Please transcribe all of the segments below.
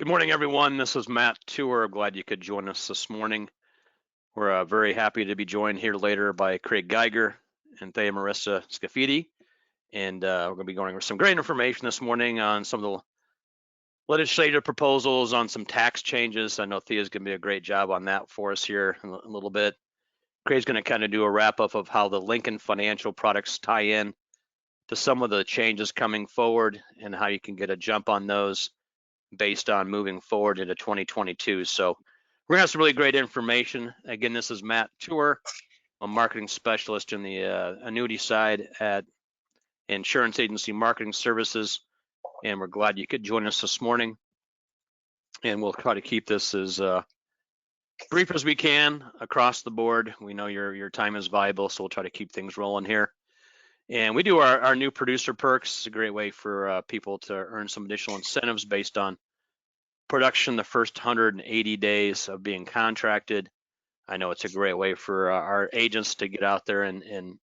Good morning, everyone. This is Matt Tour. Glad you could join us this morning. We're very happy to be joined here later by Craig Geiger and Thea Marissa Scafidi. And we're going to be going over some great information this morning on some of the legislative proposals on some tax changes. I know Thea's going to be a great job on that for us here in a little bit. Craig's going to kind of do a wrap up of how the Lincoln financial products tie in to some of the changes coming forward and how you can get a jump on those based on moving forward into 2022. So we're gonna have some really great information. Again, this is Matt Tour, a marketing specialist in the annuity side at Insurance Agency Marketing Services, and we're glad you could join us this morning. And we'll try to keep this as brief as we can across the board. We know your time is valuable, so we'll try to keep things rolling here. And we do our new producer perks. It's a great way for people to earn some additional incentives based on production the first 180 days of being contracted. I know it's a great way for our agents to get out there and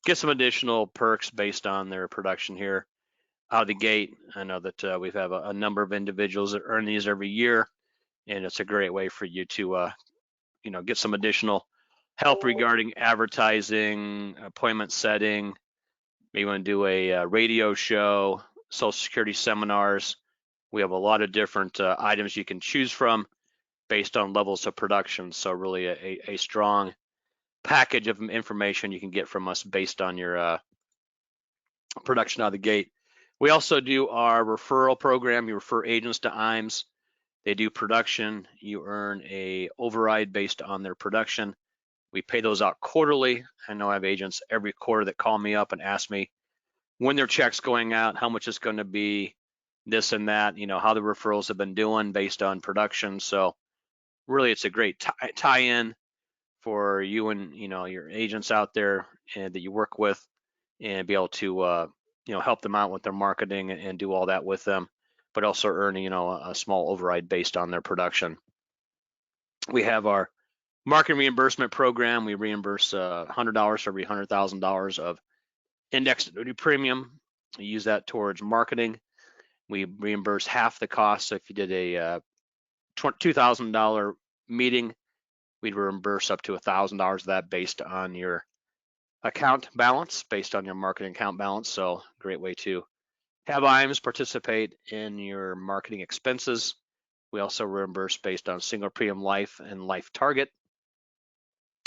get some additional perks based on their production here out of the gate. I know that we have a number of individuals that earn these every year, and it's a great way for you to get some additional help regarding advertising, appointment setting. Maybe you want to do a radio show, Social Security seminars. We have a lot of different items you can choose from based on levels of production. So really a strong package of information you can get from us based on your production out of the gate. We also do our referral program. You refer agents to IAMS. They do production. You earn a override based on their production. We pay those out quarterly. I know I have agents every quarter that call me up and ask me when their check's going out, how much it's going to be, this and that, how the referrals have been doing based on production. So really it's a great tie-in for you and your agents out there and that you work with, and be able to help them out with their marketing and do all that with them, but also earning a small override based on their production. We have our market reimbursement program. We reimburse $100 for every $100,000 of indexed annuity premium. We use that towards marketing. We reimburse half the cost. So if you did a $2,000 meeting, we'd reimburse up to $1,000 of that based on your account balance, based on your marketing account balance. So great way to have IAMS participate in your marketing expenses. We also reimburse based on single premium life and life target.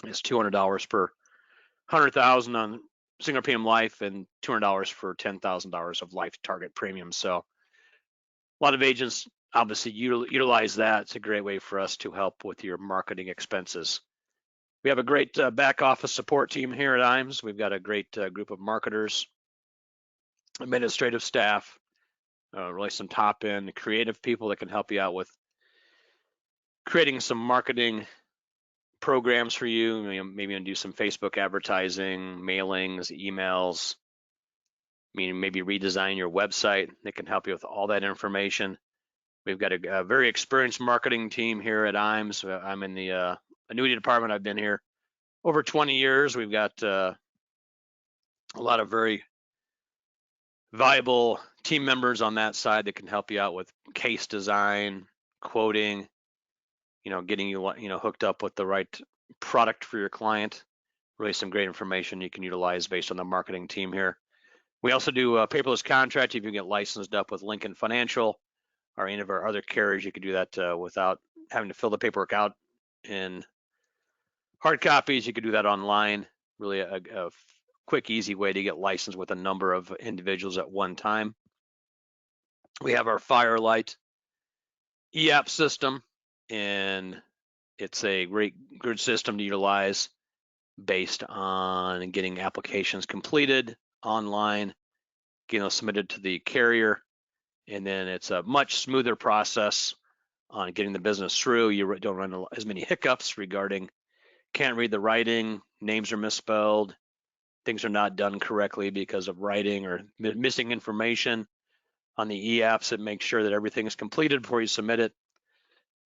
It's $200 per 100,000 on single premium life and $200 for $10,000 of life target premium. So a lot of agents obviously utilize that. It's a great way for us to help with your marketing expenses. We have a great back office support team here at IAMS. We've got a great group of marketers, administrative staff, really some top end creative people that can help you out with creating some marketing programs for you. Maybe do some Facebook advertising, mailings, emails, maybe redesign your website. They can help you with all that information. We've got a very experienced marketing team here at IAMS. I'm in the annuity department. I've been here over 20 years. We've got a lot of very valuable team members on that side that can help you out with case design, quoting, getting you hooked up with the right product for your client. Really some great information you can utilize based on the marketing team here. We also do a paperless contract. If you get licensed up with Lincoln Financial or any of our other carriers, you can do that without having to fill the paperwork out in hard copies. You can do that online. Really a quick, easy way to get licensed with a number of individuals at one time. We have our Firelight e-app system, and it's a great good system to utilize based on getting applications completed online, getting those submitted to the carrier, and then it's a much smoother process on getting the business through. You don't run as many hiccups regarding can't read the writing, names are misspelled, things are not done correctly because of writing or missing information on the e-apps. It makes sure that everything is completed before you submit it.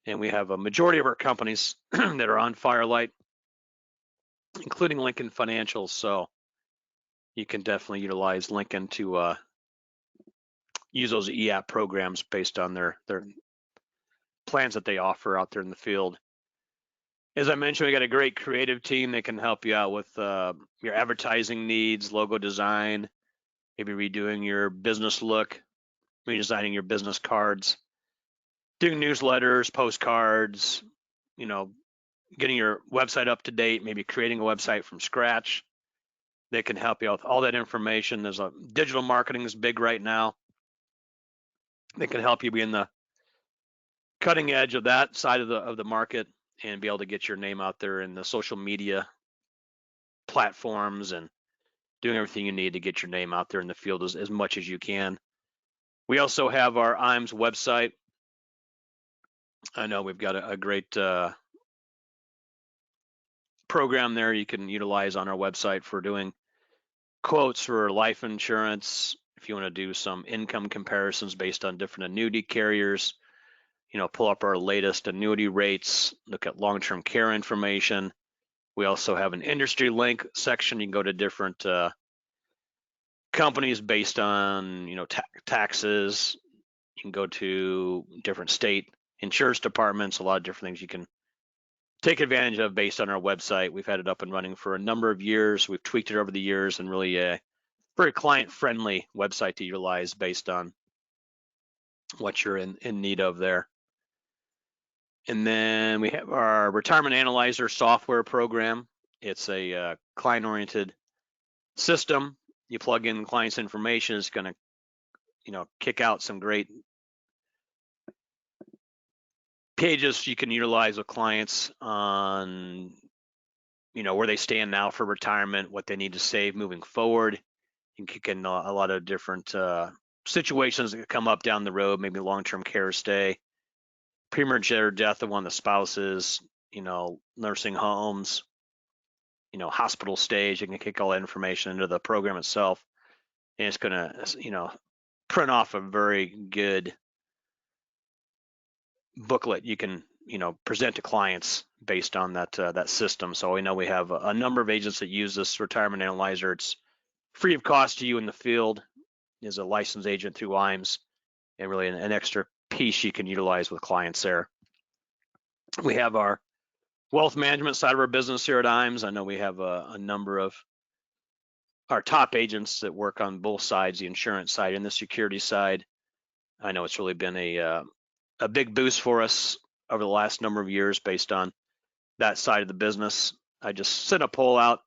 And we have a majority of our companies that are on Firelight, including Lincoln Financial. So you can definitely utilize Lincoln to use those e-app programs based on their plans that they offer out there in the field. As I mentioned, we got a great creative team that can help you out with your advertising needs, logo design, maybe redoing your business look, redesigning your business cards, doing newsletters, postcards, you know, getting your website up to date, maybe creating a website from scratch. They can help you out with all that information. There's a digital marketing is big right now. They can help you be in the cutting edge of that side of the market and be able to get your name out there in the social media platforms and doing everything you need to get your name out there in the field as much as you can. We also have our IAMS website. I know we've got a great program there you can utilize on our website for doing quotes for life insurance. If you want to do some income comparisons based on different annuity carriers, pull up our latest annuity rates, look at long-term care information. We also have an industry link section. You can go to different companies based on, taxes. You can go to different state insurance departments, a lot of different things you can take advantage of based on our website. We've had it up and running for a number of years. We've tweaked it over the years and really a very client-friendly website to utilize based on what you're in need of there. And then we have our Retirement Analyzer software program. It's a client-oriented system. You plug in client's information, it's going to, kick out some great pages you can utilize with clients on, where they stand now for retirement, what they need to save moving forward. You can kick in a lot of different situations that come up down the road, maybe long-term care stay, premature death of one of the spouses, nursing homes, hospital stays. You can kick all that information into the program itself, and it's going to, print off a very good booklet you can, present to clients based on that system. So we know we have a number of agents that use this Retirement Analyzer. It's free of cost to you in the field as a licensed agent through IAMS, and really an extra piece you can utilize with clients there. We have our wealth management side of our business here at IAMS. I know we have a number of our top agents that work on both sides, the insurance side and the security side. I know it's really been a big boost for us over the last number of years based on that side of the business. I just sent a poll out.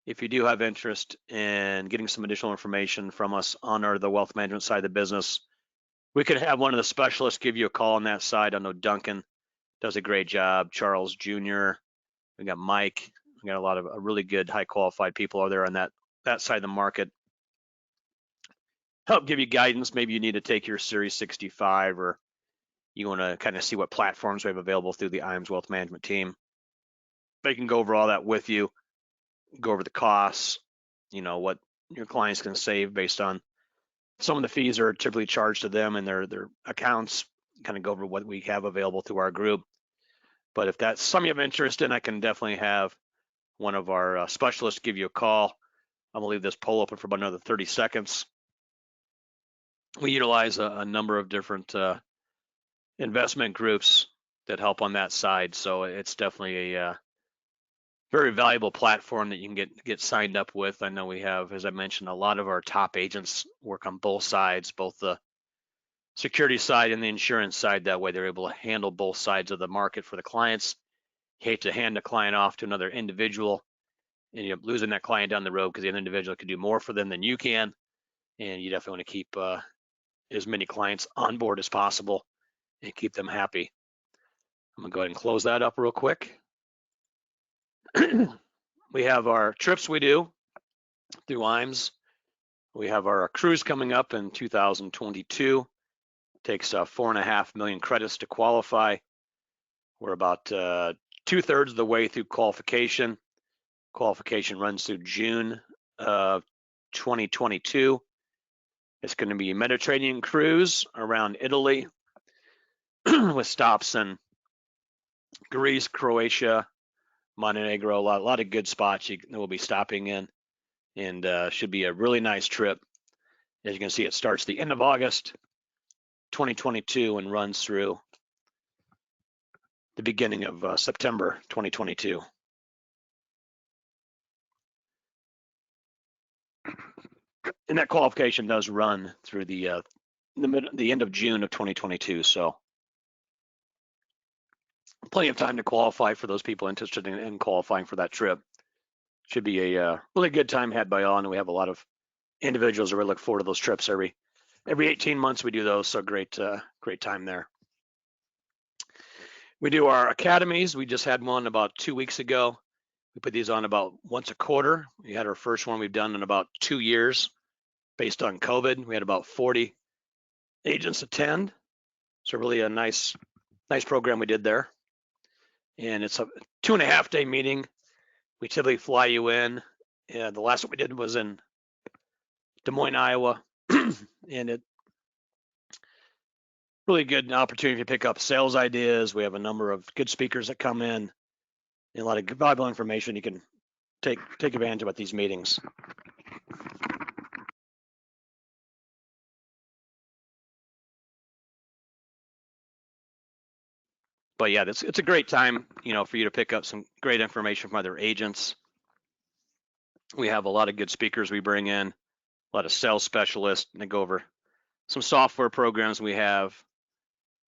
If you do have interest in getting some additional information from us on the wealth management side of the business, we could have one of the specialists give you a call on that side. I know Duncan does a great job, Charles Jr., we got Mike, we got a lot of really good, high qualified people out there on that side of the market. Help give you guidance. Maybe you need to take your Series 65, or you want to kind of see what platforms we have available through the IAMS Wealth Management team. They can go over all that with you, go over the costs, what your clients can save based on some of the fees that are typically charged to them and their accounts, kind of go over what we have available through our group. But if that's something of interest in, I can definitely have one of our specialists give you a call. I'm gonna leave this poll open for about another 30 seconds. We utilize a number of different investment groups that help on that side. So it's definitely a very valuable platform that you can get signed up with. I know we have, as I mentioned, a lot of our top agents work on both sides, both the security side and the insurance side. That way they're able to handle both sides of the market for the clients. You hate to hand a client off to another individual and you're losing that client down the road because the other individual can do more for them than you can. And you definitely want to keep as many clients on board as possible and keep them happy. I'm gonna go ahead and close that up real quick. We have our trips we do through IAMS. We have our cruise coming up in 2022. Takes 4.5 million credits to qualify. We're about 2/3 of the way through qualification. Qualification runs through June of 2022. It's going to be a Mediterranean cruise around Italy with stops in Greece, Croatia, Montenegro, a lot of good spots we'll be stopping in, and should be a really nice trip. As you can see, it starts the end of August 2022 and runs through the beginning of September 2022. And that qualification does run through the end of June of 2022. So plenty of time to qualify for those people interested in qualifying for that trip. Should be a really good time had by all, and we have a lot of individuals that really look forward to those trips every 18 months. We do those, so great time there. We do our academies. We just had one about 2 weeks ago. We put these on about once a quarter. We had our first one we've done in about 2 years based on COVID. We had about 40 agents attend. So really a nice program we did there. And it's a 2.5 day meeting. We typically fly you in. And the last one we did was in Des Moines, Iowa. And it really good opportunity to pick up sales ideas. We have a number of good speakers that come in and a lot of valuable information you can take advantage of at these meetings. But yeah, it's a great time, for you to pick up some great information from other agents. We have a lot of good speakers we bring in, a lot of sales specialists, and they go over some software programs we have,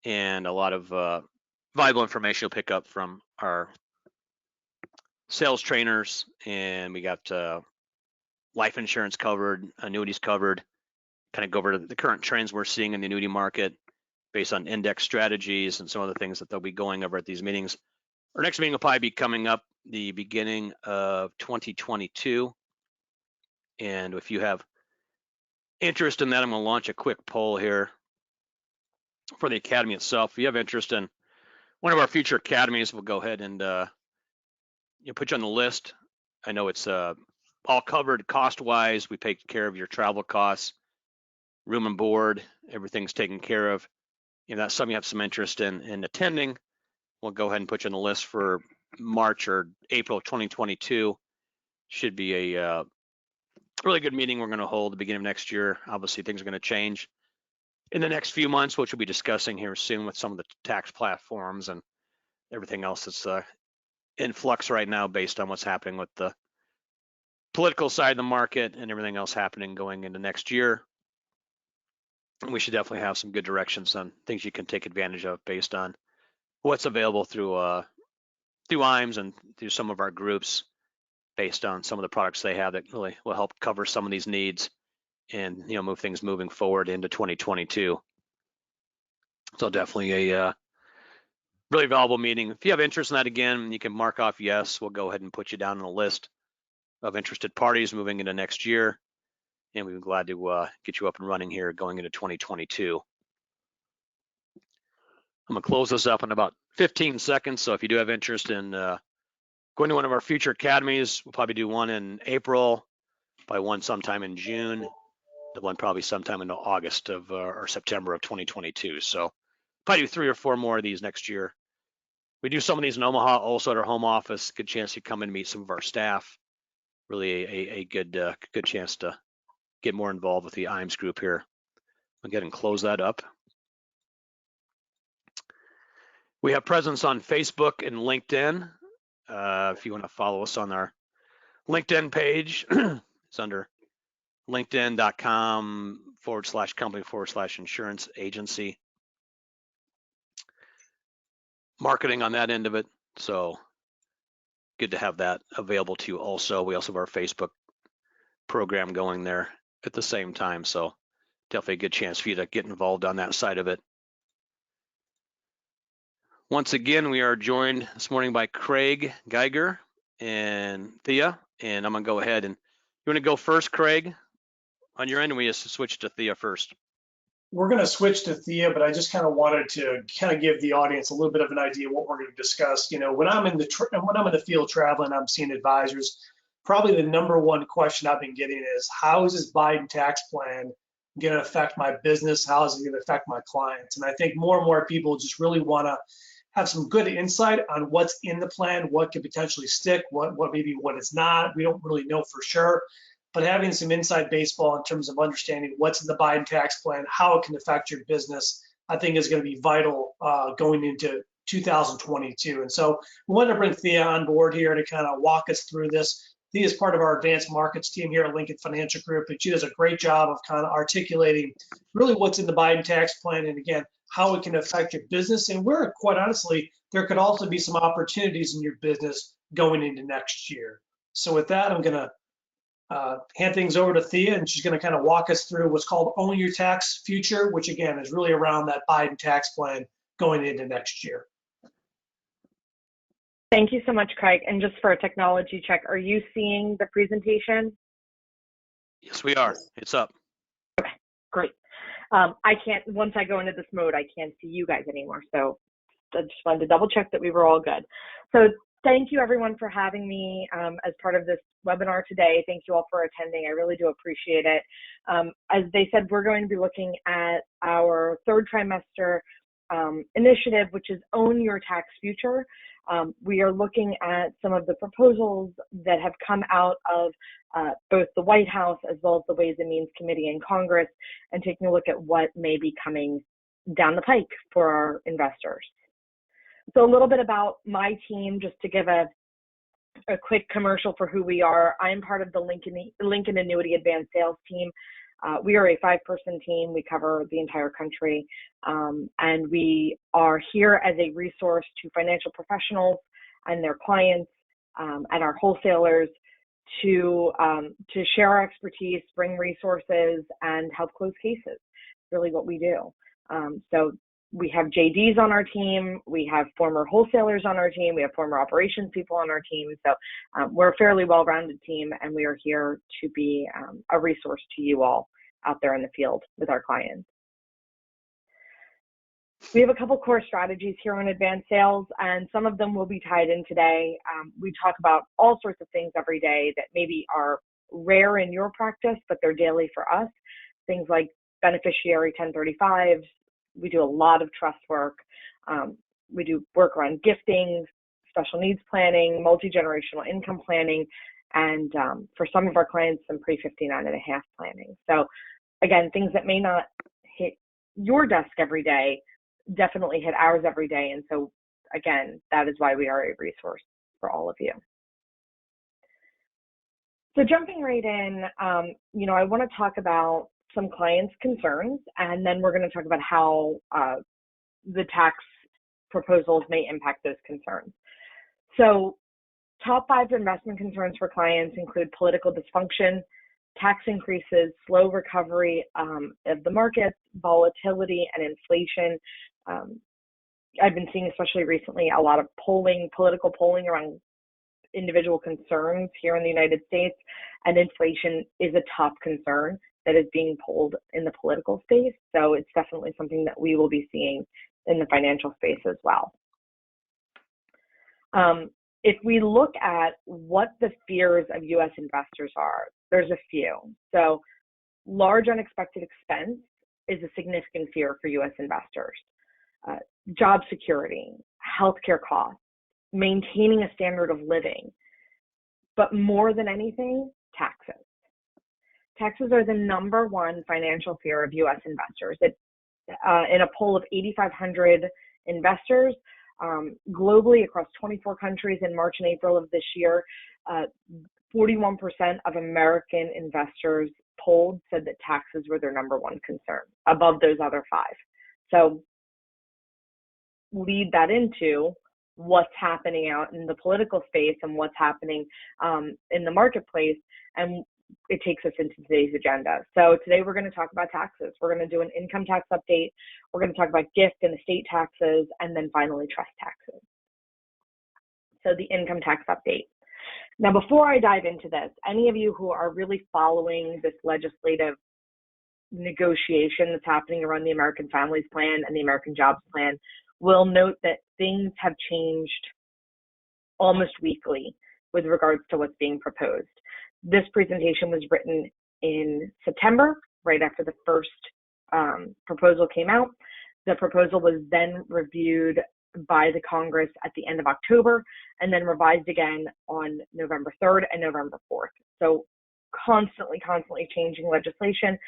and a lot of valuable information you'll pick up from our sales trainers. And we got life insurance covered, annuities covered, kind of go over the current trends we're seeing in the annuity market based on index strategies and some of the things that they'll be going over at these meetings. Our next meeting will probably be coming up the beginning of 2022. And if you have interest in that, I'm going to launch a quick poll here for the Academy itself. If you have interest in one of our future academies, we'll go ahead and put you on the list. I know it's all covered cost-wise. We take care of your travel costs, room and board, everything's taken care of. If that's something you have some interest in attending, we'll go ahead and put you on the list for March or April of 2022. Should be a really good meeting we're going to hold at the beginning of next year. Obviously, things are going to change in the next few months, which we'll be discussing here soon with some of the tax platforms and everything else that's in flux right now based on what's happening with the political side of the market and everything else happening going into next year. And we should definitely have some good directions on things you can take advantage of based on what's available through IAMS and through some of our groups based on some of the products they have that really will help cover some of these needs and move things moving forward into 2022. So definitely a really valuable meeting. If you have interest in that, again, you can mark off yes. We'll go ahead and put you down on the list of interested parties moving into next year. And we'd be glad to get you up and running here going into 2022. I'm gonna close this up in about 15 seconds. So if you do have interest in going to one of our future academies, we'll probably do one in April, probably one sometime in June, the one probably sometime in August of or September of 2022. So probably do 3 or 4 more of these next year. We do some of these in Omaha, also at our home office. Good chance to come and meet some of our staff. Really a good chance to get more involved with the IAMS group here. I'll go ahead and close that up. We have presence on Facebook and LinkedIn. If you want to follow us on our LinkedIn page, it's under linkedin.com/company/insurance agency. Marketing on that end of it. So good to have that available to you also. We also have our Facebook program going there at the same time. So definitely a good chance for you to get involved on that side of it. Once again, we are joined this morning by Craig Geiger and Thea, and I'm gonna go ahead and you wanna go first, Craig, on your end, and we just switch to Thea first. We're going to switch to Thea, but I just kind of wanted to kind of give the audience a little bit of an idea of what we're going to discuss. When I'm in the field traveling, I'm seeing advisors. Probably the number one question I've been getting is, how is this Biden tax plan going to affect my business? How is it going to affect my clients? And I think more and more people just really want to have some good insight on what's in the plan, what could potentially stick, what maybe what is not. We don't really know for sure. But having some inside baseball in terms of understanding what's in the Biden tax plan, how it can affect your business, I think is going to be vital going into 2022. And so we wanted to bring Thea on board here to kind of walk us through this. Thea is part of our advanced markets team here at Lincoln Financial Group, and she does a great job of kind of articulating really what's in the Biden tax plan, and again, how it can affect your business, and where, quite honestly, there could also be some opportunities in your business going into next year. So with that, I'm going to hand things over to Thea, and she's going to kind of walk us through what's called Own Your Tax Future, which again is really around that Biden tax plan going into next year. Thank you so much, Craig. And just for a technology check, are you seeing the presentation? Yes, we are. It's up. Okay, great. Once I go into this mode, I can't see you guys anymore. So I just wanted to double check that we were all good. So thank you everyone for having me as part of this webinar today. Thank you all for attending. I really do appreciate it. As they said, we're going to be looking at our third trimester initiative, which is Own Your Tax Future. We are looking at some of the proposals that have come out of both the White House as well as the Ways and Means Committee in Congress, and taking a look at what may be coming down the pike for our investors. So a little bit about my team, just to give a quick commercial for who we are. I'm part of the Lincoln Annuity Advanced Sales team. We are a 5-person team. We cover the entire country, and we are here as a resource to financial professionals and their clients and our wholesalers to share our expertise, bring resources, and help close cases. Really what we do. So we have JDs on our team. We have former wholesalers on our team. We have former operations people on our team. So we're a fairly well-rounded team, and we are here to be a resource to you all out there in the field with our clients. We have a couple core strategies here on advanced sales, and some of them will be tied in today. We talk about all sorts of things every day that maybe are rare in your practice, but they're daily for us. Things like beneficiary 1035s. We do a lot of trust work. We do work around gifting, special needs planning, multi-generational income planning, and for some of our clients, some pre-59.5 planning. So again, things that may not hit your desk every day definitely hit ours every day. And so again, that is why we are a resource for all of you. So jumping right in, I want to talk about some clients' concerns, and then we're going to talk about how the tax proposals may impact those concerns. So top 5 investment concerns for clients include political dysfunction, tax increases, slow recovery of the markets, volatility, and inflation. I've been seeing, especially recently, a lot of political polling around individual concerns here in the United States, and inflation is a top concern that is being polled in the political space. So it's definitely something that we will be seeing in the financial space as well. If we look at what the fears of U.S. investors are, there's a few. So large unexpected expense is a significant fear for U.S. investors. Job security, healthcare costs, maintaining a standard of living, but more than anything, taxes. Taxes are the #1 financial fear of U.S. investors. In a poll of 8,500 investors globally across 24 countries in March and April of this year, 41% of American investors polled said that taxes were their #1 concern, above those other 5. So lead that into what's happening out in the political space and what's happening in the marketplace, and it takes us into today's agenda. So today we're going to talk about taxes. We're going to do an income tax update. We're going to talk about gift and estate taxes, and then finally trust taxes. So the income tax update. Now, before I dive into this, any of you who are really following this legislative negotiation that's happening around the American Families Plan and the American Jobs Plan will note that things have changed almost weekly with regards to what's being proposed. This presentation was written in September, right after the first proposal came out. The proposal was then reviewed by the Congress at the end of October, and then revised again on November 3rd and November 4th. So constantly changing legislation.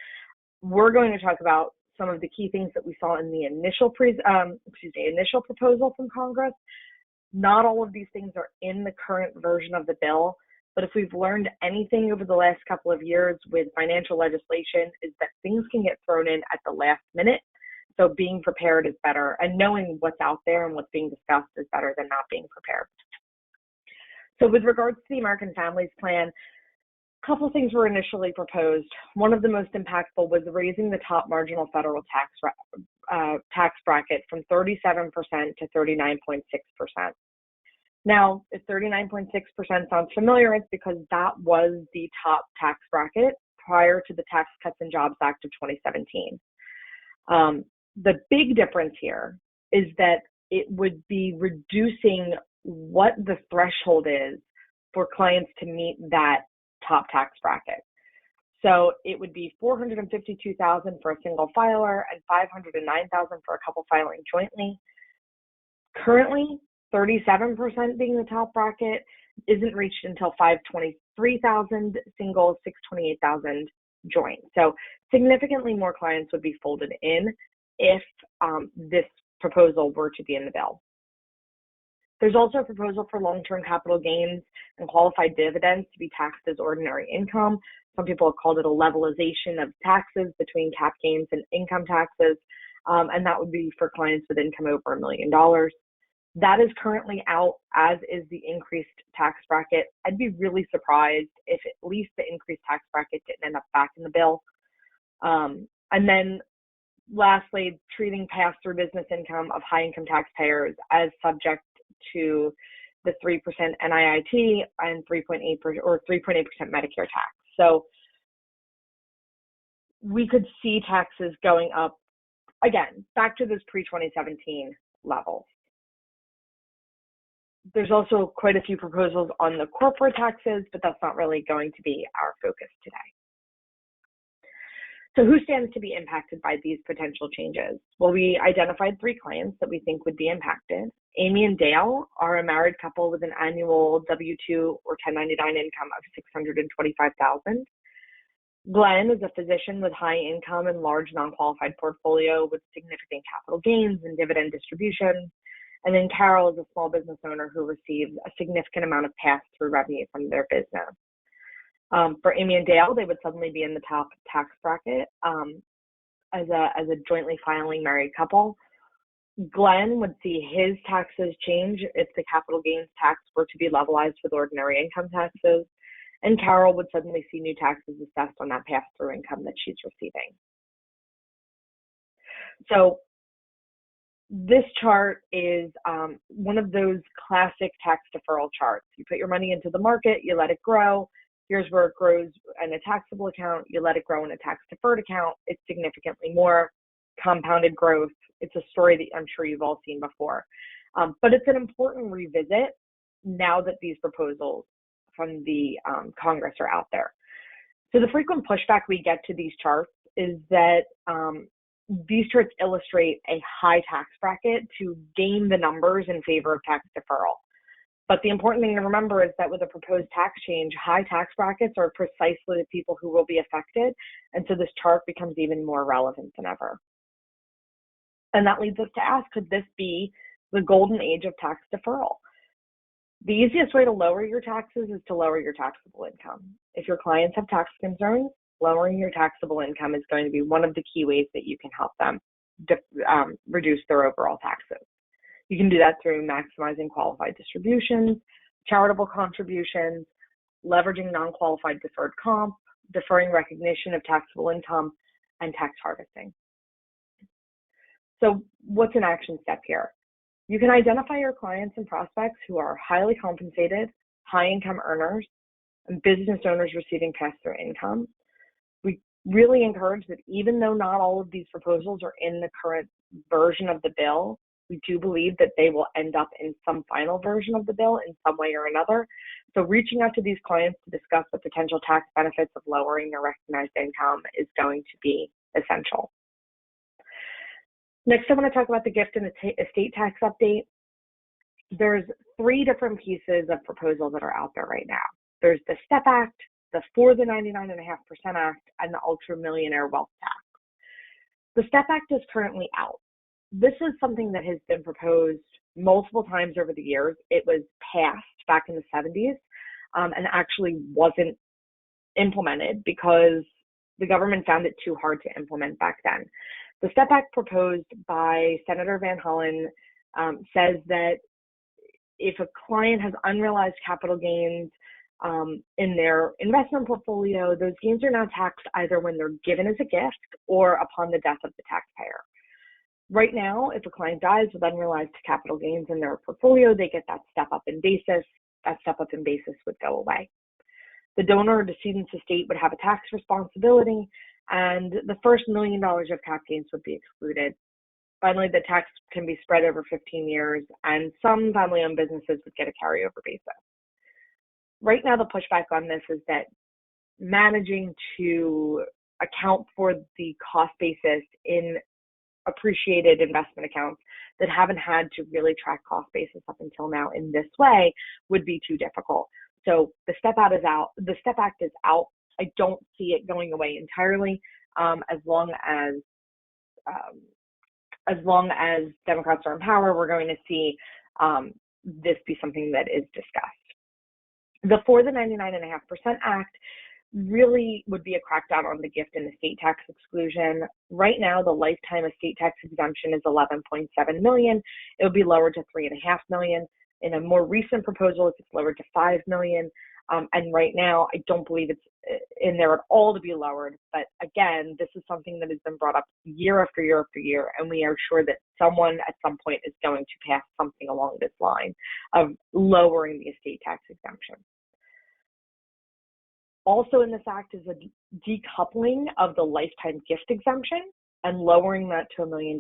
We're going to talk about some of the key things that we saw in the initial initial proposal from Congress. Not all of these things are in the current version of the bill, but if we've learned anything over the last couple of years with financial legislation is that things can get thrown in at the last minute. So being prepared is better, and knowing what's out there and what's being discussed is better than not being prepared. So with regards to the American Families Plan, a couple of things were initially proposed. One of the most impactful was raising the top marginal federal tax bracket from 37% to 39.6%. Now, if 39.6% sounds familiar, it's because that was the top tax bracket prior to the Tax Cuts and Jobs Act of 2017. The big difference here is that it would be reducing what the threshold is for clients to meet that top tax bracket. So it would be $452,000 for a single filer and $509,000 for a couple filing jointly. Currently, 37% being the top bracket isn't reached until $523,000 single, $628,000 joint. So significantly more clients would be folded in if this proposal were to be in the bill. There's also a proposal for long-term capital gains and qualified dividends to be taxed as ordinary income. Some people have called it a levelization of taxes between cap gains and income taxes, and that would be for clients with income over $1 million. That is currently out, as is the increased tax bracket. I'd be really surprised if at least the increased tax bracket didn't end up back in the bill. And then lastly, treating pass-through business income of high-income taxpayers as subject to the 3% NIIT and 3.8% Medicare tax. So we could see taxes going up, again, back to those pre-2017 levels. There's also quite a few proposals on the corporate taxes, but that's not really going to be our focus today. So who stands to be impacted by these potential changes? Well, we identified 3 clients that we think would be impacted. Amy and Dale are a married couple with an annual W-2 or 1099 income of $625,000. Glenn is a physician with high income and large non-qualified portfolio with significant capital gains and dividend distributions. And then Carol is a small business owner who receives a significant amount of pass-through revenue from their business. For Amy and Dale, they would suddenly be in the top tax bracket as a jointly filing married couple. Glenn would see his taxes change if the capital gains tax were to be levelized with ordinary income taxes, and Carol would suddenly see new taxes assessed on that pass-through income that she's receiving. So this chart is one of those classic tax deferral charts. You put your money into the market, you let it grow. Here's where it grows in a taxable account. You let it grow in a tax-deferred account. It's significantly more compounded growth. It's a story that I'm sure you've all seen before. But it's an important revisit now that these proposals from the Congress are out there. So the frequent pushback we get to these charts is that these charts illustrate a high tax bracket to game the numbers in favor of tax deferral. But the important thing to remember is that with a proposed tax change, high tax brackets are precisely the people who will be affected. And so this chart becomes even more relevant than ever. And that leads us to ask, could this be the golden age of tax deferral? The easiest way to lower your taxes is to lower your taxable income. If your clients have tax concerns, lowering your taxable income is going to be one of the key ways that you can help them reduce their overall taxes. You can do that through maximizing qualified distributions, charitable contributions, leveraging non-qualified deferred comp, deferring recognition of taxable income, and tax harvesting. So what's an action step here? You can identify your clients and prospects who are highly compensated, high-income earners, and business owners receiving pass-through income. We really encourage that even though not all of these proposals are in the current version of the bill, we do believe that they will end up in some final version of the bill in some way or another. So reaching out to these clients to discuss the potential tax benefits of lowering their recognized income is going to be essential. Next, I want to talk about the gift and estate tax update. There's 3 different pieces of proposals that are out there right now. There's the STEP Act, the For the 99.5% Act, and the Ultra Millionaire Wealth Tax. The STEP Act is currently out. This is something that has been proposed multiple times over the years. It was passed back in the 70s and actually wasn't implemented because the government found it too hard to implement back then. The STEP Act proposed by Senator Van Hollen says that if a client has unrealized capital gains in their investment portfolio, those gains are now taxed either when they're given as a gift or upon the death of the taxpayer. Right now, if a client dies with unrealized capital gains in their portfolio, they get that step up in basis. That step up in basis would go away. The donor or decedent's estate would have a tax responsibility, and the first $1 million of cap gains would be excluded. Finally, the tax can be spread over 15 years, and some family-owned businesses would get a carryover basis. Right now, the pushback on this is that managing to account for the cost basis in appreciated investment accounts that haven't had to really track cost basis up until now in this way would be too difficult. So the STEP Act is out. The STEP Act is out. I don't see it going away entirely, as long as Democrats are in power. We're going to see this be something that is discussed. The For the 99.5% Act really would be a crackdown on the gift and estate tax exclusion. Right now, the lifetime estate tax exemption is $11.7 million. It would be lowered to $3.5 million. In a more recent proposal, it's lowered to $5 million. And right now, I don't believe it's in there at all to be lowered. But again, this is something that has been brought up year after year after year, and we are sure that someone at some point is going to pass something along this line of lowering the estate tax exemption. Also in this act is a decoupling of the lifetime gift exemption and lowering that to $1 million.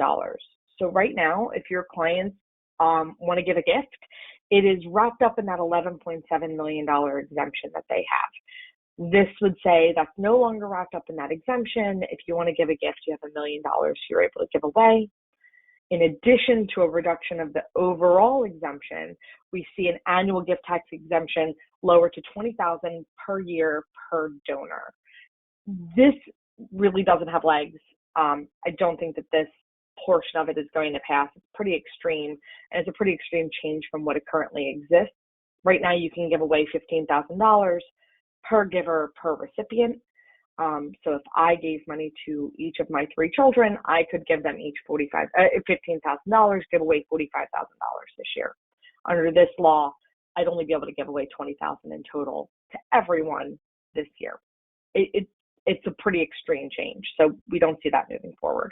So right now, if your clients want to give a gift, it is wrapped up in that $11.7 million exemption that they have. This would say that's no longer wrapped up in that exemption. If you want to give a gift, you have $1 million you're able to give away. In addition to a reduction of the overall exemption, we see an annual gift tax exemption lower to $20,000 per year per donor. This really doesn't have legs. I don't think that this portion of it is going to pass. It's pretty extreme, and it's a pretty extreme change from what it currently exists. Right now, you can give away $15,000 per giver per recipient. So if I gave money to each of my 3 children, I could give them each $15,000, give away $45,000 this year. Under this law, I'd only be able to give away $20,000 in total to everyone this year. It's a pretty extreme change, so we don't see that moving forward.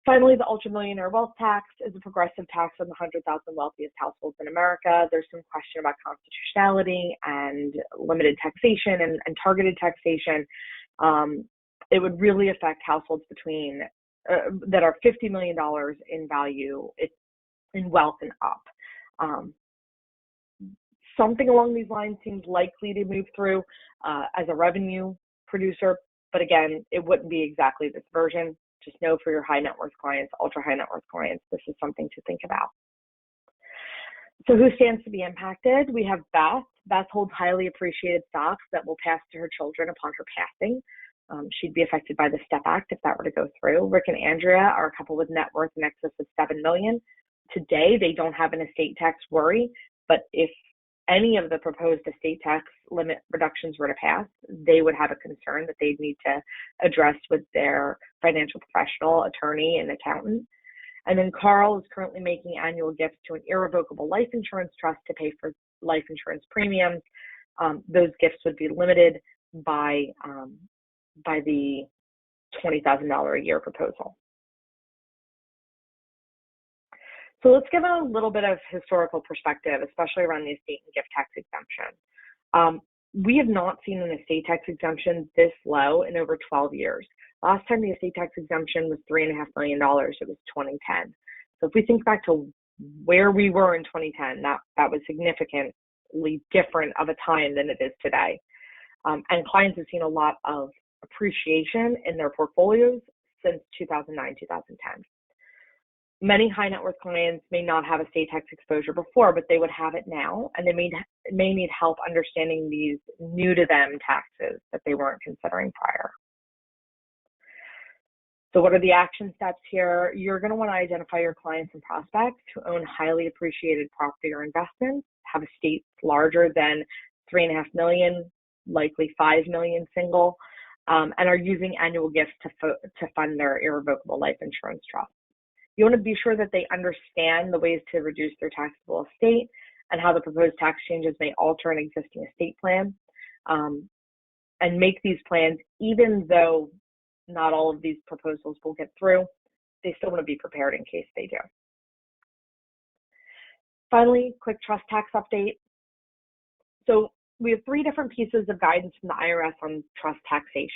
Finally, the ultra-millionaire wealth tax is a progressive tax on the 100,000 wealthiest households in America. There's some question about constitutionality and limited taxation and targeted taxation. It would really affect households between that are $50 million in value in wealth and up. Something along these lines seems likely to move through as a revenue producer, but again, it wouldn't be exactly this version. Just know for your high net worth clients, ultra high net worth clients, this is something to think about. So who stands to be impacted? We have Beth. Beth holds highly appreciated stocks that will pass to her children upon her passing. She'd be affected by the STEP Act if that were to go through. Rick and Andrea are a couple with net worth in excess of $7 million. Today, they don't have an estate tax worry, but if any of the proposed estate tax limit reductions were to pass, they would have a concern that they'd need to address with their financial professional, attorney, and accountant. And then Carl is currently making annual gifts to an irrevocable life insurance trust to pay for life insurance premiums. Those gifts would be limited by the $20,000 a year proposal. So let's give a little bit of historical perspective, especially around the estate and gift tax exemption. We have not seen an estate tax exemption this low in over 12 years. Last time the estate tax exemption was $3.5 million, it was 2010. So if we think back to where we were in 2010, that was significantly different of a time than it is today. And clients have seen a lot of appreciation in their portfolios since 2009, 2010. Many high net worth clients may not have estate tax exposure before, but they would have it now, and they may need help understanding these new to them taxes that they weren't considering prior. So what are the action steps here? You're going to want to identify your clients and prospects who own highly appreciated property or investments, have estates larger than 3.5 million, likely 5 million single, and are using annual gifts to fund their irrevocable life insurance trust. You want to be sure that they understand the ways to reduce their taxable estate and how the proposed tax changes may alter an existing estate plan, and make these plans even though not all of these proposals will get through. They still want to be prepared in case they do. Finally, quick trust tax update. So we have 3 different pieces of guidance from the IRS on trust taxation.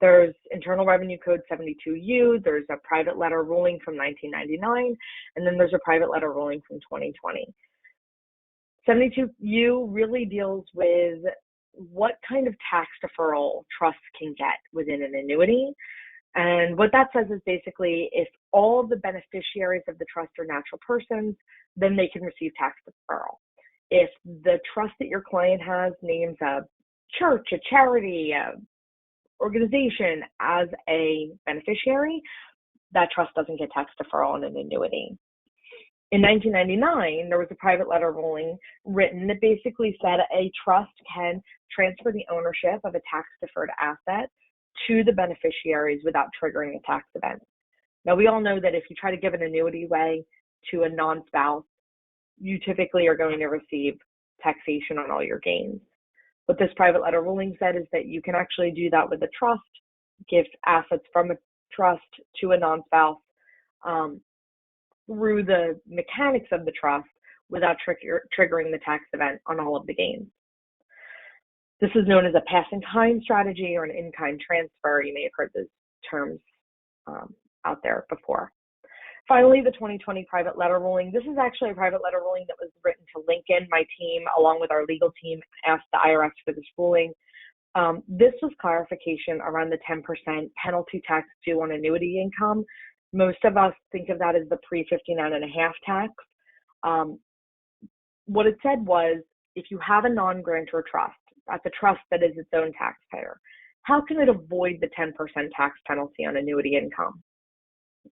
There's Internal Revenue Code 72U, there's a private letter ruling from 1999, and then there's a private letter ruling from 2020. 72U really deals with what kind of tax deferral trusts can get within an annuity. And what that says is basically if all of the beneficiaries of the trust are natural persons, then they can receive tax deferral. If the trust that your client has names a church, a charity, a organization as a beneficiary, that trust doesn't get tax deferral in an annuity. In 1999, there was a private letter ruling written that basically said a trust can transfer the ownership of a tax-deferred asset to the beneficiaries without triggering a tax event. Now, we all know that if you try to give an annuity away to a non-spouse, you typically are going to receive taxation on all your gains. What this private letter ruling said is that you can actually do that with a trust, give assets from a trust to a non-spouse through the mechanics of the trust without triggering the tax event on all of the gains. This is known as a pass-in-kind strategy or an in-kind transfer. You may have heard those terms out there before. Finally, the 2020 private letter ruling. This is actually a private letter ruling that was written to Lincoln. My team, along with our legal team, asked the IRS for this ruling. This was clarification around the 10% penalty tax due on annuity income. Most of us think of that as the pre-59.5 tax. What it said was, if you have a non-grantor trust, that's a trust that is its own taxpayer, how can it avoid the 10% tax penalty on annuity income?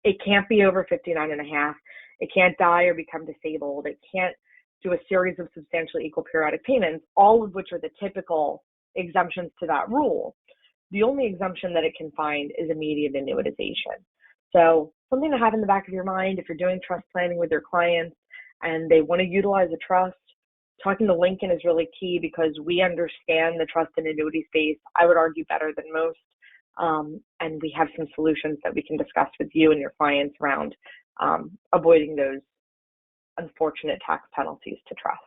It can't be over 59.5. It can't die or become disabled. It can't do a series of substantially equal periodic payments, all of which are the typical exemptions to that rule. The only exemption that it can find is immediate annuitization. So something to have in the back of your mind if you're doing trust planning with your clients and they want to utilize a trust, talking to Lincoln is really key because we understand the trust and annuity space, I would argue, better than most. And we have some solutions that we can discuss with you and your clients around avoiding those unfortunate tax penalties to trust.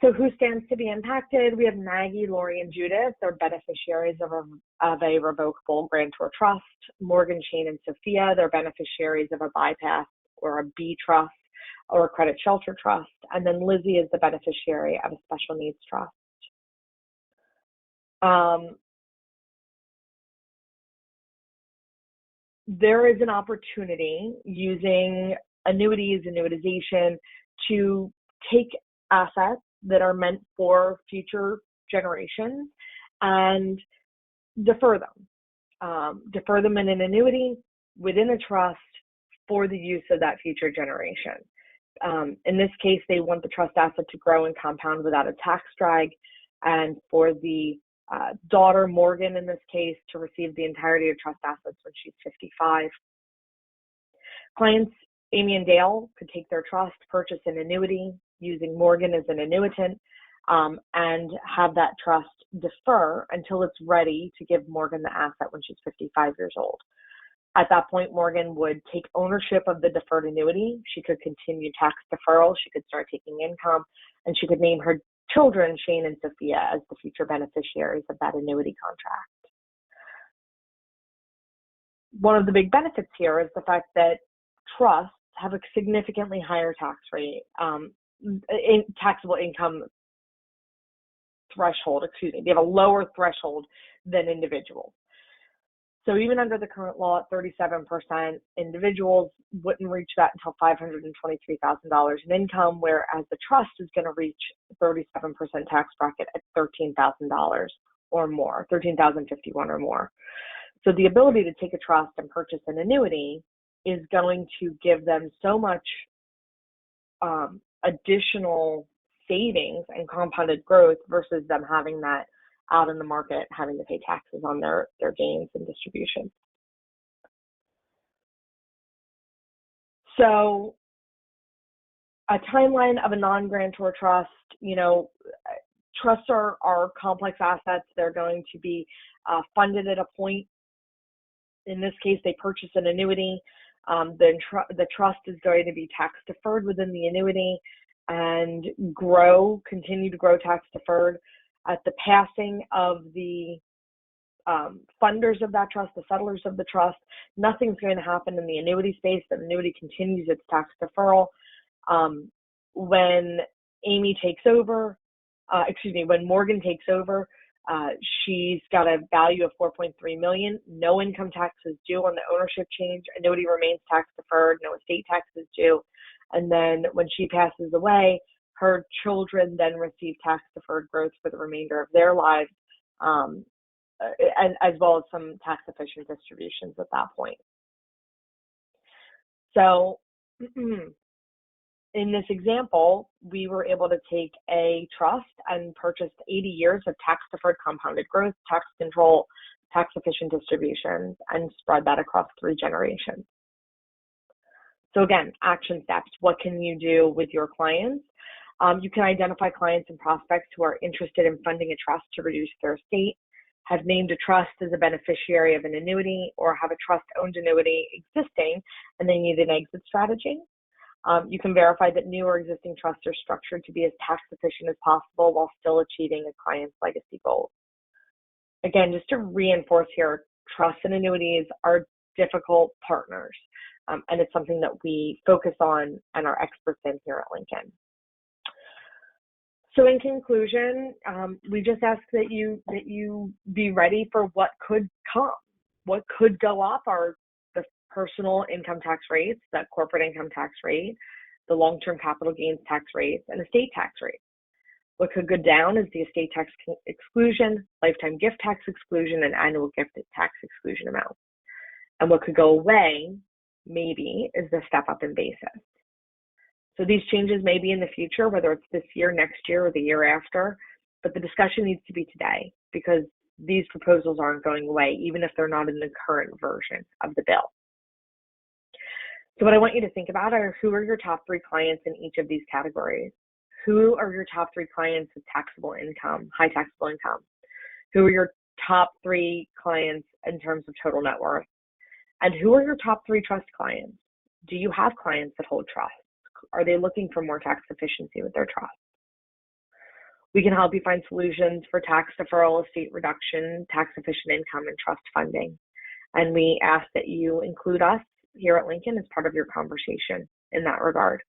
So who stands to be impacted? We have Maggie, Lori, and Judith. They're beneficiaries of a revocable grantor trust. Morgan, Shane, and Sophia, they're beneficiaries of a bypass or a B trust or a credit shelter trust. And then Lizzie is the beneficiary of a special needs trust. There is an opportunity using annuities, annuitization, to take assets that are meant for future generations and defer them. Defer them in an annuity within a trust for the use of that future generation. In this case, they want the trust asset to grow and compound without a tax drag, and for the daughter, Morgan, in this case, to receive the entirety of trust assets when she's 55. Clients, Amy and Dale, could take their trust, purchase an annuity using Morgan as an annuitant, and have that trust defer until it's ready to give Morgan the asset when she's 55 years old. At that point, Morgan would take ownership of the deferred annuity. She could continue tax deferral. She could start taking income, and she could name her children, Shane and Sophia, as the future beneficiaries of that annuity contract. One of the big benefits here is the fact that trusts have a significantly higher tax rate, taxable income threshold, they have a lower threshold than individuals. So even under the current law at 37%, individuals wouldn't reach that until $523,000 in income, whereas the trust is going to reach 37% tax bracket at $13,000 or more, $13,051 or more. So the ability to take a trust and purchase an annuity is going to give them so much additional savings and compounded growth versus them having that out in the market, having to pay taxes on their gains and distributions. So a timeline of a non-grantor trust, trusts are complex assets. They're going to be funded at a point. In this case, they purchase an annuity. Then the trust is going to be tax deferred within the annuity and continue to grow tax deferred. At the passing of the funders of that trust, the settlers of the trust, nothing's going to happen in the annuity space. The annuity continues its tax deferral. When Amy takes over, when Morgan takes over, she's got a value of $4.3 million. No income tax is due on the ownership change. Annuity remains tax deferred. No estate tax is due. And then when she passes away, her children then receive tax deferred growth for the remainder of their lives, and as well as some tax efficient distributions at that point. So in this example, we were able to take a trust and purchased 80 years of tax deferred compounded growth, tax control, tax efficient distributions, and spread that across 3 generations. So again, action steps. What can you do with your clients? You can identify clients and prospects who are interested in funding a trust to reduce their estate, have named a trust as a beneficiary of an annuity, or have a trust-owned annuity existing and they need an exit strategy. You can verify that new or existing trusts are structured to be as tax efficient as possible while still achieving a client's legacy goals. Again, just to reinforce here, trusts and annuities are difficult partners, and it's something that we focus on and are experts in here at Lincoln. So in conclusion, we just ask that you be ready for what could come. What could go up are the personal income tax rates, that corporate income tax rate, the long-term capital gains tax rates, and estate tax rates. What could go down is the estate tax exclusion, lifetime gift tax exclusion, and annual gift tax exclusion amount. And what could go away, maybe, is the step up in basis. So these changes may be in the future, whether it's this year, next year, or the year after, but the discussion needs to be today because these proposals aren't going away, even if they're not in the current version of the bill. So what I want you to think about are who are your top 3 clients in each of these categories? Who are your top 3 clients with taxable income, high taxable income? Who are your top 3 clients in terms of total net worth? And who are your top 3 trust clients? Do you have clients that hold trusts? Are they looking for more tax efficiency with their trust? We can help you find solutions for tax deferral, estate reduction, tax efficient income, and trust funding. And we ask that you include us here at Lincoln as part of your conversation in that regard.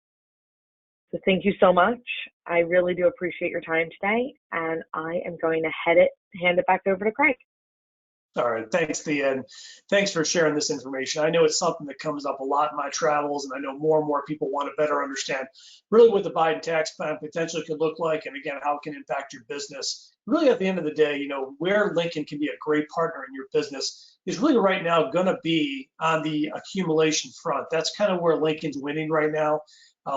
So thank you so much. I really do appreciate your time today, and I am going to hand it back over to Craig. All right, thanks, Thea, and thanks for sharing this information. I know it's something that comes up a lot in my travels, and I know more and more people want to better understand really what the Biden tax plan potentially could look like, and again, how it can impact your business. Really, at the end of the day, where Lincoln can be a great partner in your business is really right now going to be on the accumulation front. That's kind of where Lincoln's winning right now.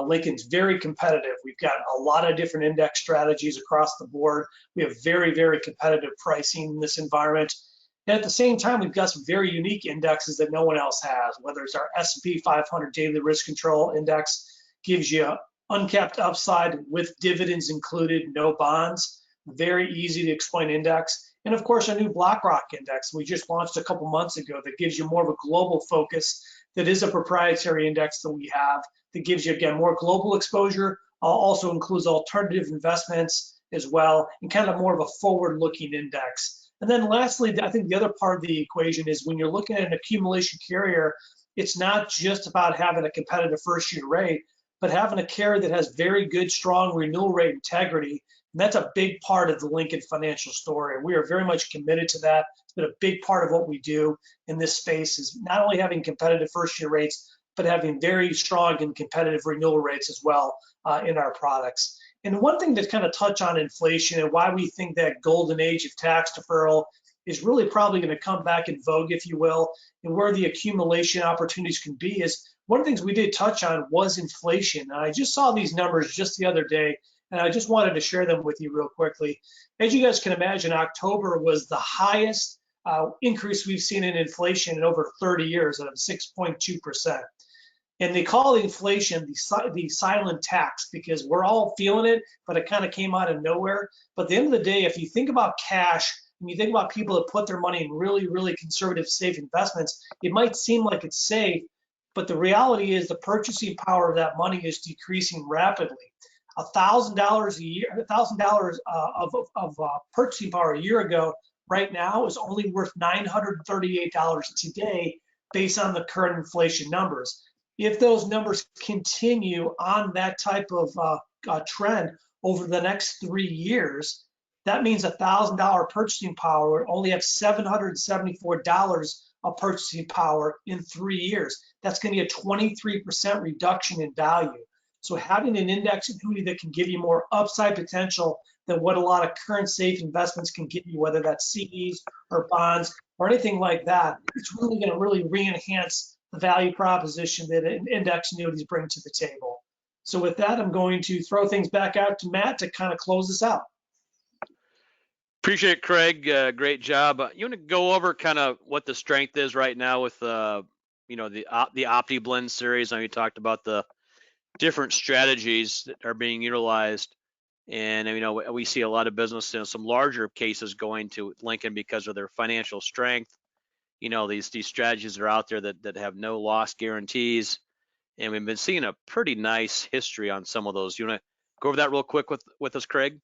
Lincoln's very competitive. We've got a lot of different index strategies across the board. We have very, very competitive pricing in this environment. And at the same time, we've got some very unique indexes that no one else has, whether it's our S&P 500 Daily Risk Control Index, gives you uncapped upside with dividends included, no bonds, very easy to explain index. And of course, our new BlackRock index we just launched a couple months ago that gives you more of a global focus, that is a proprietary index that we have, that gives you, again, more global exposure, also includes alternative investments as well, and kind of more of a forward-looking index. And then lastly, I think the other part of the equation is when you're looking at an accumulation carrier, it's not just about having a competitive first-year rate, but having a carrier that has very good, strong renewal rate integrity. And that's a big part of the Lincoln financial story. And we are very much committed to that. It's been a big part of what we do in this space is not only having competitive first-year rates, but having very strong and competitive renewal rates as well in our products. And one thing to kind of touch on inflation and why we think that golden age of tax deferral is really probably going to come back in vogue, if you will, and where the accumulation opportunities can be is one of the things we did touch on was inflation. And I just saw these numbers just the other day, and I just wanted to share them with you real quickly. As you guys can imagine, October was the highest increase we've seen in inflation in over 30 years at 6.2%. And they call inflation the silent tax because we're all feeling it, but it kind of came out of nowhere. But at the end of the day, if you think about cash, and you think about people that put their money in really, really conservative, safe investments, it might seem like it's safe, but the reality is the purchasing power of that money is decreasing rapidly. $1,000 a year, $1,000 of purchasing power a year ago, right now is only worth $938 today, based on the current inflation numbers. If those numbers continue on that type of trend over the next 3 years, that means $1,000 purchasing power would only have $774 of purchasing power in 3 years. That's going to be a 23% reduction in value. So having an index annuity that can give you more upside potential than what a lot of current safe investments can give you, whether that's CEs or bonds or anything like that, it's really going to really re-enhance the value proposition that index annuities bring to the table. So with that, I'm going to throw things back out to Matt to kind of close this out. Appreciate it, Craig. Great job. You want to go over kind of what the strength is right now with the OptiBlend series? I know you talked about the different strategies that are being utilized, and we see a lot of business in some larger cases going to Lincoln because of their financial strength. These strategies are out there that have no loss guarantees, and we've been seeing a pretty nice history on some of those. You want to go over that real quick with us, Craig?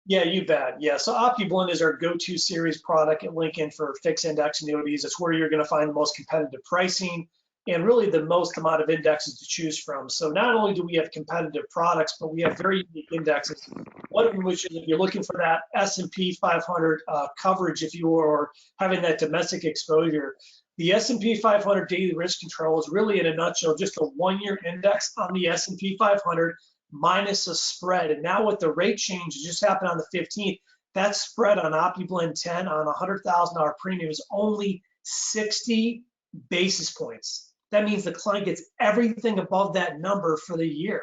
Yeah, you bet. Yeah, so OptiBlend is our go-to series product at Lincoln for fixed index annuities. It's where you're going to find the most competitive pricing and really the most amount of indexes to choose from. So not only do we have competitive products, but we have very unique indexes. One of which is if you're looking for that S&P 500 coverage, if you are having that domestic exposure, the S&P 500 daily risk control is really, in a nutshell, just a one-year index on the S&P 500 minus a spread. And now with the rate change, it just happened on the 15th, that spread on OptiBlend 10 on a $100,000 premium is only 60 basis points. That means the client gets everything above that number for the year.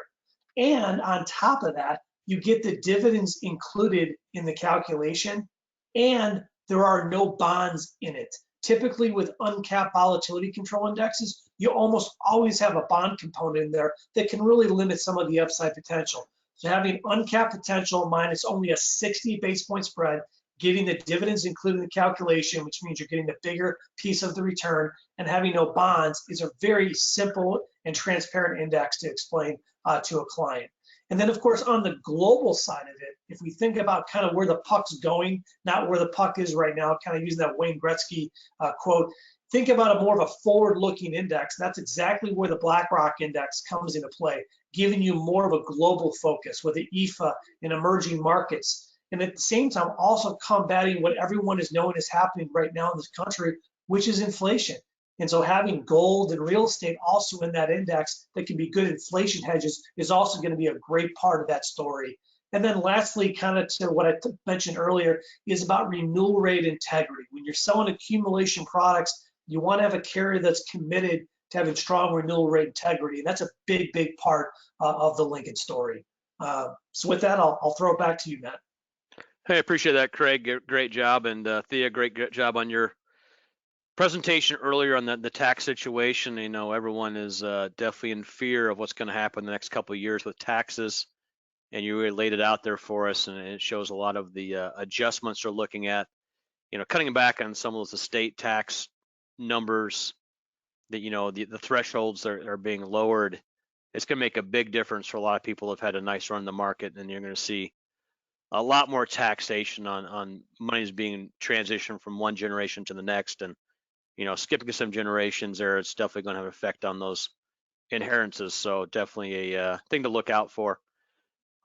And on top of that, you get the dividends included in the calculation, and there are no bonds in it. Typically with uncapped volatility control indexes, you almost always have a bond component in there that can really limit some of the upside potential. So having uncapped potential minus only a 60 base point spread, getting the dividends included in the calculation, which means you're getting the bigger piece of the return, and having no bonds is a very simple and transparent index to explain to a client. And then, of course, on the global side of it, if we think about kind of where the puck's going, not where the puck is right now, kind of using that Wayne Gretzky quote, think about a more of a forward-looking index. That's exactly where the BlackRock index comes into play, giving you more of a global focus with the EFA in emerging markets. And at the same time, also combating what everyone is knowing is happening right now in this country, which is inflation. And so having gold and real estate also in that index that can be good inflation hedges is also going to be a great part of that story. And then lastly, kind of to what I mentioned earlier, is about renewal rate integrity. When you're selling accumulation products, you want to have a carrier that's committed to having strong renewal rate integrity. And that's a big, big part of the Lincoln story. So with that, I'll throw it back to you, Matt. Hey, I appreciate that, Craig. Great job. And Thea, great job on your presentation earlier on the tax situation. Everyone is definitely in fear of what's going to happen the next couple of years with taxes, and you really laid it out there for us, and it shows a lot of the adjustments they're looking at, cutting back on some of those estate tax numbers, that the thresholds are being lowered. It's going to make a big difference for a lot of people who've had a nice run in the market, and you're going to see a lot more taxation on monies being transitioned from one generation to the next. And skipping some generations there, it's definitely going to have an effect on those inheritances. So definitely a thing to look out for.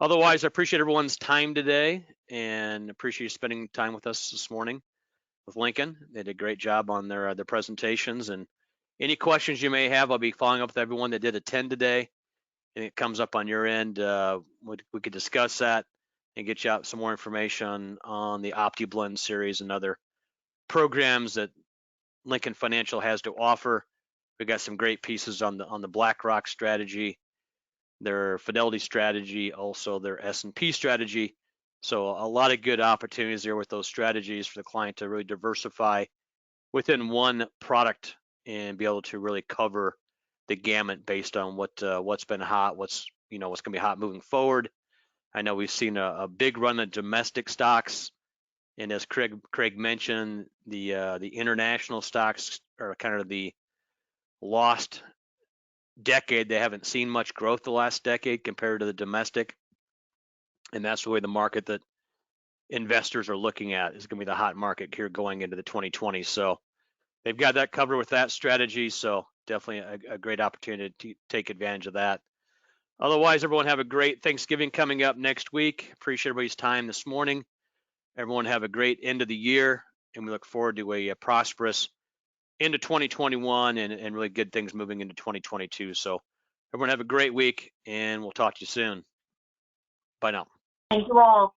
Otherwise, I appreciate everyone's time today and appreciate you spending time with us this morning with Lincoln. They did a great job on their presentations. And any questions you may have, I'll be following up with everyone that did attend today. And it comes up on your end, we could discuss that and get you out some more information on the OptiBlend series and other programs that Lincoln Financial has to offer. We got some great pieces on the BlackRock strategy, their Fidelity strategy, also their S&P strategy. So a lot of good opportunities there with those strategies for the client to really diversify within one product and be able to really cover the gamut based on what's been hot, what's going to be hot moving forward. I know we've seen a big run of domestic stocks, and as Craig mentioned, the international stocks are kind of the lost decade. They haven't seen much growth the last decade compared to the domestic, and that's the way the market that investors are looking at is going to be the hot market here going into the 2020s. So they've got that covered with that strategy. So definitely a great opportunity to take advantage of that. Otherwise, everyone have a great Thanksgiving coming up next week. Appreciate everybody's time this morning. Everyone have a great end of the year, and we look forward to a prosperous into 2021 and really good things moving into 2022. So everyone have a great week, and we'll talk to you soon. Bye now. Thank you all.